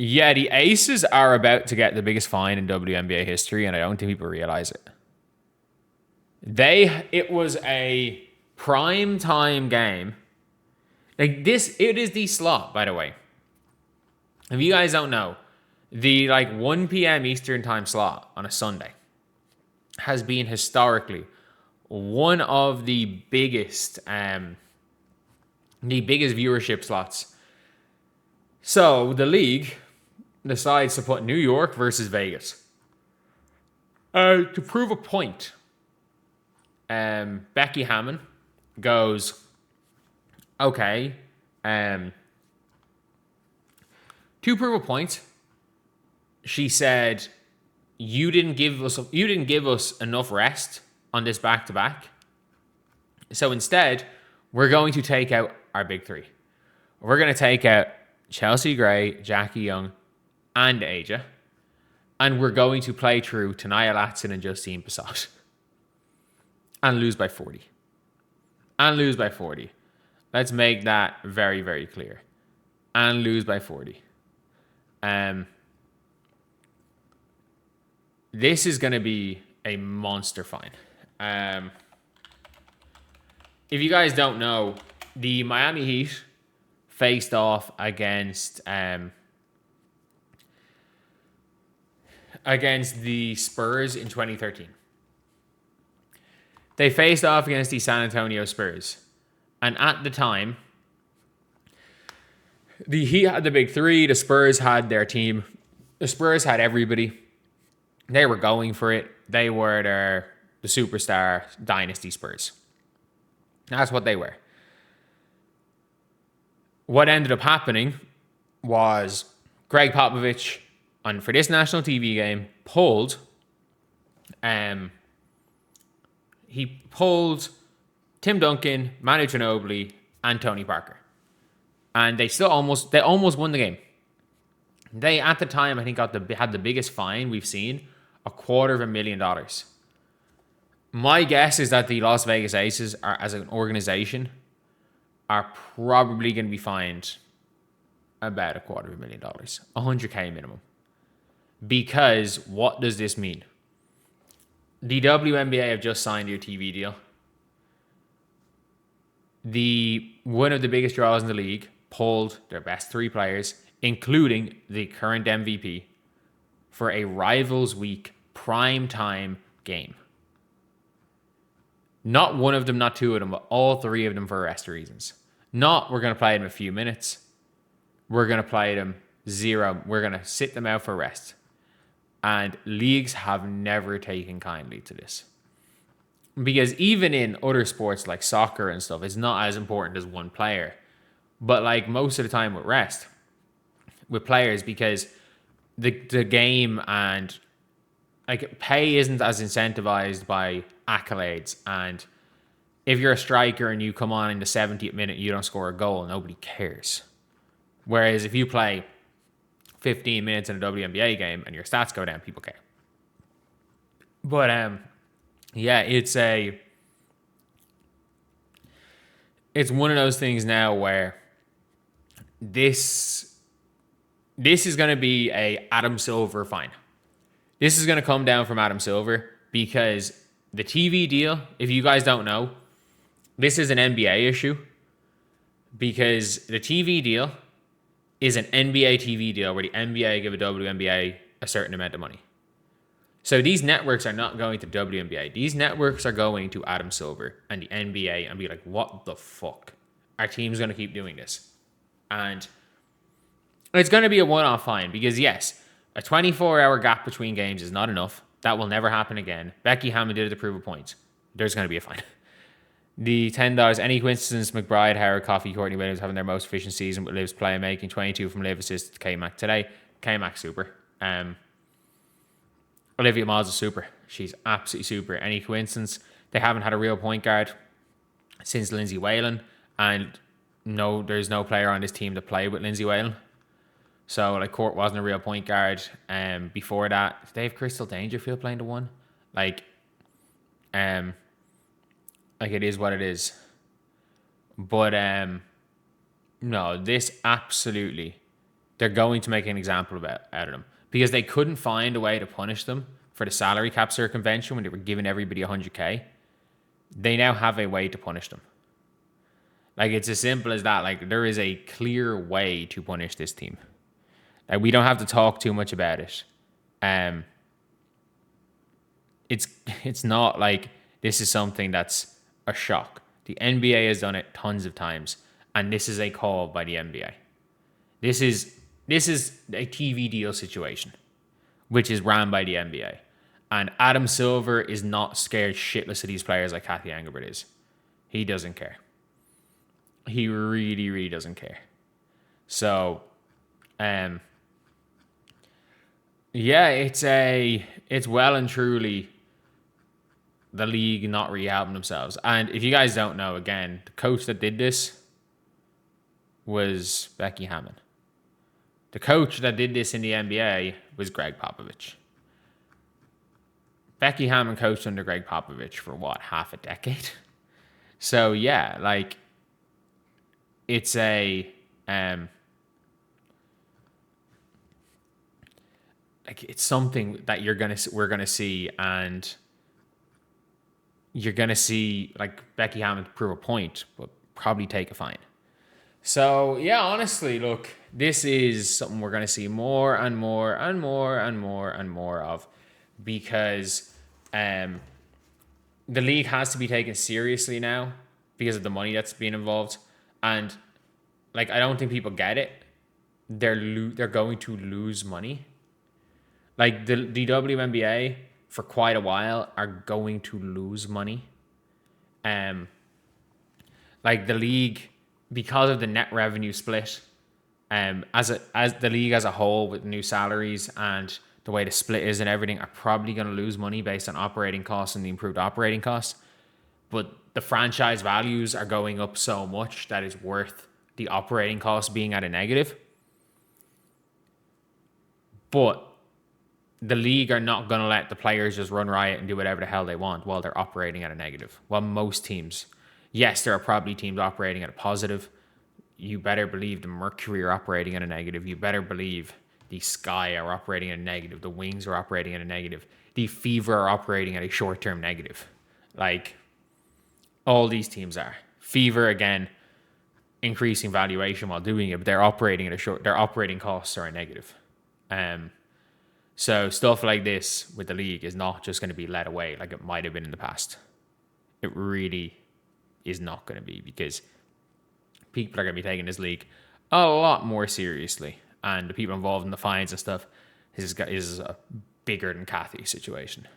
Yeah, the Aces are about to get the biggest fine in WNBA history, and I don't think people realize it. It was a prime time game. Like this, it is the slot, by the way. If you guys don't know, the 1 p.m. Eastern time slot on a Sunday has been historically one of the biggest viewership slots. So the league decides to put New York versus Vegas. To prove a point, Becky Hammon goes, okay, to prove a point, she said, you didn't give us enough rest on this back-to-back. So instead, we're going to take out our big three. We're going to take out Chelsea Gray, Jackie Young, and Aja. And we're going to play through Tanaya Latson and Justine Passat. And lose by 40. Let's make that very, very clear. And lose by 40. This is going to be a monster fine. If you guys don't know, the Miami Heat faced off against the Spurs in 2013. They faced off against the San Antonio Spurs. And at the time, the Heat had the big three. The Spurs had their team. The Spurs had everybody. They were going for it. They were the superstar dynasty Spurs. That's what they were. What ended up happening was Greg Popovich, for this national TV game, pulled Tim Duncan, Manu Ginobili, and Tony Parker. And they almost won the game. They, at the time, I think, had the biggest fine we've seen, $250,000. My guess is that the Las Vegas Aces, as an organization, are probably going to be fined about $250,000, $100K minimum. Because what does this mean? The WNBA have just signed your TV deal. One of the biggest draws in the league pulled their best three players, including the current MVP, for a Rivals Week prime time game. Not one of them, not two of them, but all three of them for rest reasons. Not we're going to play them a few minutes. We're going to play them zero. We're going to sit them out for rest. And leagues have never taken kindly to this. Because even in other sports like soccer and stuff, it's not as important as one player. But most of the time with players, because the game and pay isn't as incentivized by accolades. And if you're a striker and you come on in the 70th minute and you don't score a goal, nobody cares. Whereas if you play 15 minutes in a WNBA game and your stats go down, people care. But yeah, it's one of those things now where this is going to be a Adam Silver fine. This is going to come down from Adam Silver because the TV deal, if you guys don't know, this is an NBA issue because the TV deal is an NBA TV deal where the NBA give a WNBA a certain amount of money. So these networks are not going to WNBA. These networks are going to Adam Silver and the NBA and be like, what the fuck? Our team's going to keep doing this. And it's going to be a one-off fine because, yes, a 24-hour gap between games is not enough. That will never happen again. Becky Hammon did it to prove a point. There's going to be a fine. The $10, any coincidence, McBride, Howard, Coffey, Courtney Williams having their most efficient season with Liv's playmaking, 22 from Liv assists to K-Mac today. K-Mac super. Olivia Miles is super. She's absolutely super. Any coincidence? They haven't had a real point guard since Lindsay Whalen, and no, there's no player on this team that played with Lindsay Whalen. So Court wasn't a real point guard. Before that, they have Crystal Dangerfield playing the one. It is what it is. But no, this absolutely they're going to make an example out of them because they couldn't find a way to punish them for the salary cap circumvention when they were giving everybody 100K. They now have a way to punish them. Like, it's as simple as that. Like, there is a clear way to punish this team. Like, we don't have to talk too much about it. It's not like this is something that's a shock. The NBA has done it tons of times, and this is a call by the NBA. This is a TV deal situation, which is ran by the NBA. And Adam Silver is not scared shitless of these players like Kathy Engelbert is. He doesn't care. He really, really doesn't care. So, yeah, it's well and truly the league not rehabbing themselves. And if you guys don't know, again, the coach that did this was Becky Hammon. The coach that did this in the NBA was Greg Popovich. Becky Hammon coached under Greg Popovich for half a decade? So yeah, like, it's it's something that we're gonna see, and you're gonna see like Becky Hammon prove a point, but probably take a fine. So yeah, honestly, look, this is something we're gonna see more and more and more and more and more of, because the league has to be taken seriously now because of the money that's being involved, and like, I don't think people get it. They're going to lose money. Like, the WNBA for quite a while are going to lose money. Like, the league, because of the net revenue split, as the league as a whole, with new salaries and the way the split is and everything, are probably going to lose money based on operating costs and the improved operating costs. But the franchise values are going up so much that it's worth the operating costs being at a negative. But the league are not going to let the players just run riot and do whatever the hell they want while they're operating at a negative. While most teams, yes, there are probably teams operating at a positive. You better believe the Mercury are operating at a negative. You better believe the Sky are operating at a negative. The Wings are operating at a negative. The Fever are operating at a short-term negative. Like, all these teams are. Fever, again, increasing valuation while doing it, but they're operating at their operating costs are a negative. So stuff like this with the league is not just going to be let away like it might have been in the past. It really is not going to be, because people are going to be taking this league a lot more seriously, and the people involved in the fines and stuff is a bigger than Kathy situation.